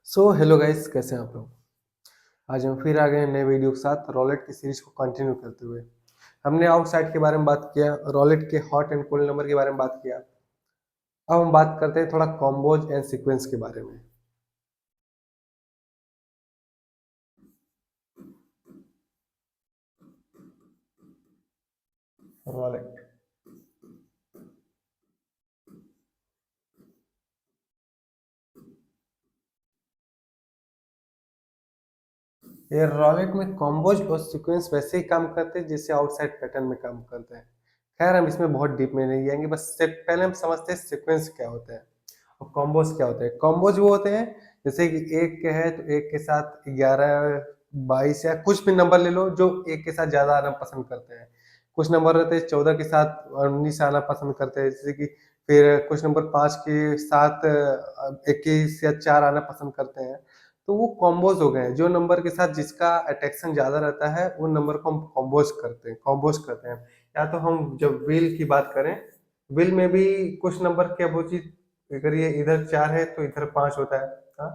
Hello guys, कैसे हैं आप लोग। आज हम फिर आ गए हैं नए वीडियो के साथ रॉलेट की सीरीज को कंटिन्यू करते हुए। हमने आउटसाइड के बारे में बात किया, रॉलेट के हॉट एंड कोल्ड नंबर के बारे में बात किया। अब हम बात करते हैं थोड़ा कॉम्बोज एंड सीक्वेंस के बारे में। रॉलेट ये रॉलेट में कॉम्बोज और सीक्वेंस वैसे ही काम करते हैं जैसे आउटसाइड पैटर्न में काम करते हैं। खैर, हम इसमें बहुत डीप में नहीं जाएंगे, बस पहले हम समझते हैं सीक्वेंस क्या होता है और कॉम्बोज क्या होते हैं। कॉम्बोज वो होते हैं जैसे कि एक के है तो एक के साथ 11, 22 या कुछ भी नंबर ले लो जो एक के साथ ज्यादा आना पसंद करते हैं। कुछ नंबर रहते हैं 14 के साथ 19 आना पसंद करते हैं, जैसे कि फिर कुछ नंबर 5 के साथ 21 या 4 आना पसंद करते हैं। तो वो कॉम्बोज हो गए हैं। जो नंबर के साथ जिसका अट्रैक्शन ज्यादा रहता है उन नंबर को हम कॉम्बोज करते हैं। या तो हम जब व्हील की बात करें, व्हील में भी कुछ नंबर के अपोजिट, अगर ये इधर 4 है तो इधर 5 होता है। हाँ,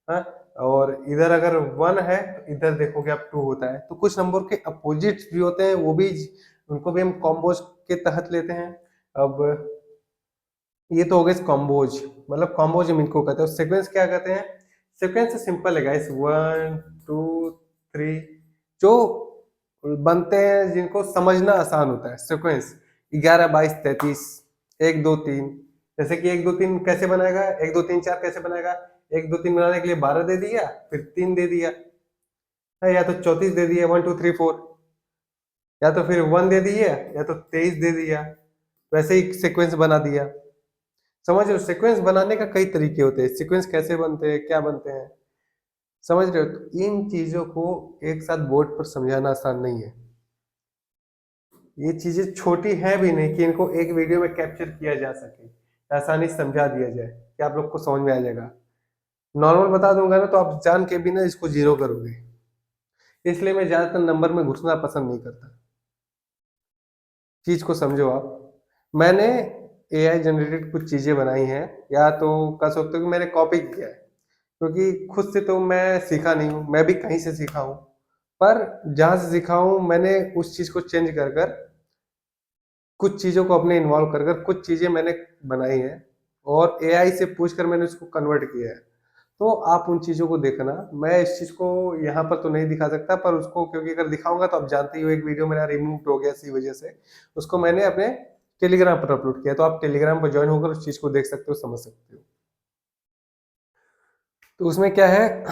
हाँ। और इधर अगर 1 है तो इधर देखोगे आप 2 होता है। तो कुछ नंबर के अपोजिट भी होते हैं, वो भी उनको भी हम कॉम्बोज के तहत लेते हैं। अब ये तो हो गए कॉम्बोज, मतलब कॉम्बोज हम इनको कहते हैं। सीक्वेंस क्या कहते हैं? सीक्वेंस सिंपल है गाइस, 1 2 3 जो बनते हैं, जिनको समझना आसान होता है। सीक्वेंस 11 22 33 1 2 3। जैसे कि 1 2 3 कैसे बनाएगा, 1 2 3 4 कैसे बनाएगा? 1 2 3 बनाने के लिए 12 दे दिया, फिर 3 दे दिया है, या तो 34 दे दिया 1 2 3 4, या तो फिर 1 दे दिया, या तो 23 दे दिया। वैसे ही सीक्वेंस बना दिया। समझ रहे हो? सीक्वेंस बनाने का कई तरीके होते हैं। सीक्वेंस कैसे बनते हैं, क्या बनते हैं, समझ रहे हो? तो इन चीजों को एक साथ बोर्ड पर समझाना आसान नहीं है। ये चीजें छोटी हैं भी नहीं कि इनको एक वीडियो में कैप्चर किया जा सके, आसानी से समझा दिया जाए कि आप लोग को समझ में आ जाएगा। नॉर्मल बता दूंगा ना तो आप जान के भी ना इसको जीरो करोगे। इसलिए मैं ज्यादातर नंबर में घुसना पसंद नहीं करता। चीज को समझो आप। मैंने एआई जनरेटेड कुछ चीजें बनाई हैं, या तो कह सकते हो कि मैंने कॉपी किया है, क्योंकि खुद से तो मैं सीखा नहीं हूँ, मैं भी कहीं से सीखा हूँ। पर जहां से सीखा हूँ मैंने उस चीज को चेंज कर कर, कुछ चीजों को अपने इन्वॉल्व कर कर कुछ चीजें मैंने बनाई हैं, और एआई से पूछ कर मैंने उसको कन्वर्ट किया है। तो आप उन चीजों को देखना। मैं इस चीज को यहाँ पर तो नहीं दिखा सकता, पर उसको क्योंकि अगर दिखाऊंगा तो आप जानते ही हो, एक वीडियो मेरा रिमूव हो गया इसी वजह से। उसको मैंने अपने टेलीग्राम पर अपलोड किया, तो आप टेलीग्राम पर ज्वाइन होकर उस चीज को देख सकते हो, समझ सकते हो। तो उसमें क्या है,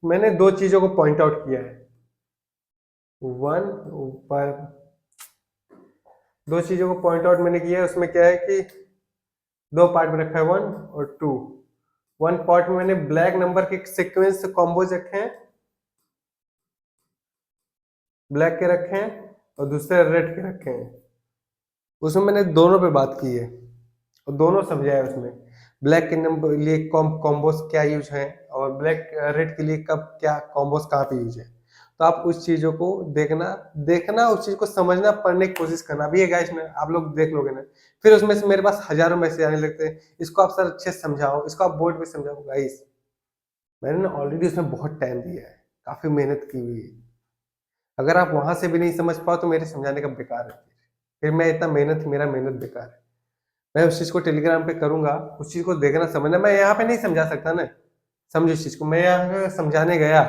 मैंने दो चीजों को पॉइंट आउट किया है। वन पर दो चीजों को पॉइंट आउट मैंने किया है। उसमें क्या है कि दो पार्ट में रखा है, 1 और 2। वन पार्ट में मैंने ब्लैक नंबर के सीक्वेंस कॉम्बोज रखे हैं, ब्लैक के रखे हैं, और दूसरे रेड के रखे हैं। उसमें मैंने दोनों पे बात की है और दोनों समझाया उसमें। ब्लैक के नंबर लिए कॉम्बोस क्या यूज है, और ब्लैक रेड के लिए कब क्या कॉम्बोस कहाँ पे यूज है। तो आप उस चीजों को देखना, उस चीज को समझना, पढ़ने की कोशिश करना। अभी ये गाइस ना आप लोग देख लोगे ना, फिर उसमें से मेरे पास हजारों मैसेज आने लगते हैं, इसको आप सर अच्छे से समझाओ, इसको आप बोर्ड पे समझाओ। गाइस, मैंने ना ऑलरेडी उसमें बहुत टाइम दिया है, काफी मेहनत की हुई है। अगर आप वहां से भी नहीं समझ पाओ तो मेरे समझाने का बेकार है। फिर मैं इतना मेहनत, मेरा मेहनत बेकार है। मैं उस चीज को टेलीग्राम पे करूंगा, उस चीज को देखना समझना। मैं यहाँ पे नहीं समझा सकता ना, समझो इस चीज को। मैं यहाँ पे समझाने गया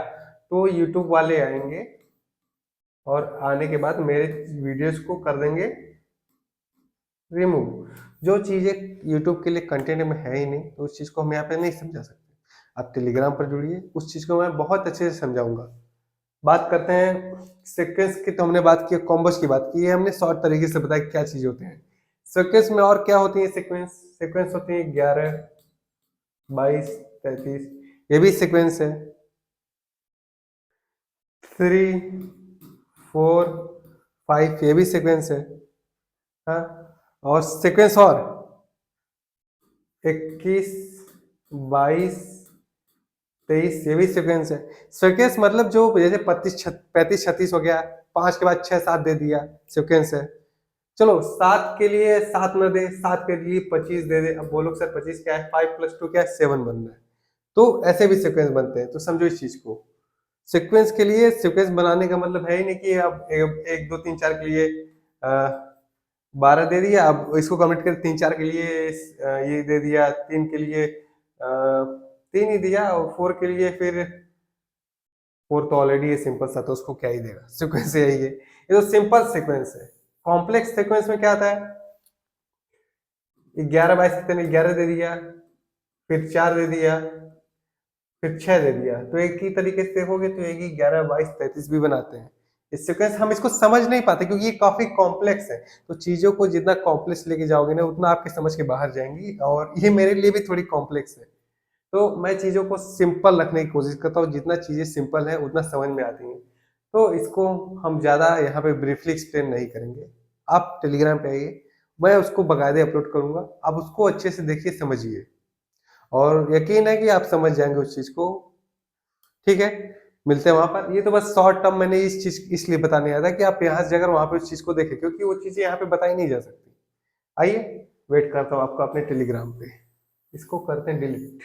तो यूट्यूब वाले आएंगे, और आने के बाद मेरे वीडियोस को कर देंगे रिमूव। जो चीजें यूट्यूब के लिए कंटेंट में है ही नहीं, तो उस चीज को हम यहाँ पे नहीं समझा सकते। आप टेलीग्राम पर जुड़िए, उस चीज को मैं बहुत अच्छे से समझाऊंगा। बात करते हैं सीक्वेंस की। तो हमने बात की, कॉम्बोस की बात की है हमने, शॉर्ट तरीके से बताया क्या चीज होते हैं सीक्वेंस में। और क्या होती है सीक्वेंस? सीक्वेंस होती है 11 22 33, ये भी सीक्वेंस है। 3 4 5, ये भी सीक्वेंस है। हाँ, और सीक्वेंस और 21 22 23, ये भी सीक्वेंस है। सीक्वेंस मतलब जो जैसे 35 36 हो गया, 5 के बाद 6 7 दे दिया, सीक्वेंस है। चलो 7 के लिए 7 न दे, 7 के लिए 25 दे दे। अब बोलो सर 25 क्या है? 5 + 2 क्या है? 7 बन रहा है। तो ऐसे भी सीक्वेंस बनते हैं, तो समझो इस चीज को। सीक्वेंस के लिए सीक्वेंस बनाने का मतलब है ही नहीं कि आप एक दो तीन चार के लिए 12 दे दिया, अब इसको कमिट कर तीन चार के लिए ये दे दिया, तीन के लिए तीन ही दिया, और फोर के लिए फिर फोर तो ऑलरेडी ये सिंपल सा, तो उसको क्या ही देगा, सीक्वेंस यही है, ये तो सिंपल सीक्वेंस है। कॉम्प्लेक्स सीक्वेंस में क्या आता है, 11 22 कितने, 11 दे दिया, फिर 4 दे दिया, फिर 6 दे दिया, तो एक ही तरीके से देखोगे तो एक ही 11 22 33 भी बनाते हैं। इस सीक्वेंस हम इसको समझ नहीं पाते क्योंकि ये काफी कॉम्प्लेक्स है, तो चीजों को जितना कॉम्प्लेक्स लेके जाओगे ना उतना आपके समझ के बाहर जाएंगी, और ये मेरे लिए भी थोड़ी कॉम्प्लेक्स है। तो मैं चीजों को सिंपल रखने की कोशिश करता हूँ, जितना चीजें सिंपल है उतना समझ में आती हैं। तो इसको हम ज्यादा यहाँ पे ब्रीफली एक्सप्लेन नहीं करेंगे। आप टेलीग्राम पे आइए, मैं उसको बकायदे अपलोड करूंगा, आप उसको अच्छे से देखिए, समझिए, और यकीन है कि आप समझ जाएंगे उस चीज को। ठीक है, मिलते हैं वहां पर। ये तो बस शॉर्ट टर्म मैंने इस चीज इसलिए बताने आया था कि आप यहाँ से अगर वहां पे उस चीज को देखें, क्योंकि वो चीजें यहाँ पे बताई नहीं जा सकती। आइए, वेट करता हूँ आपका अपने टेलीग्राम पे। इसको करते हैं डिलीट।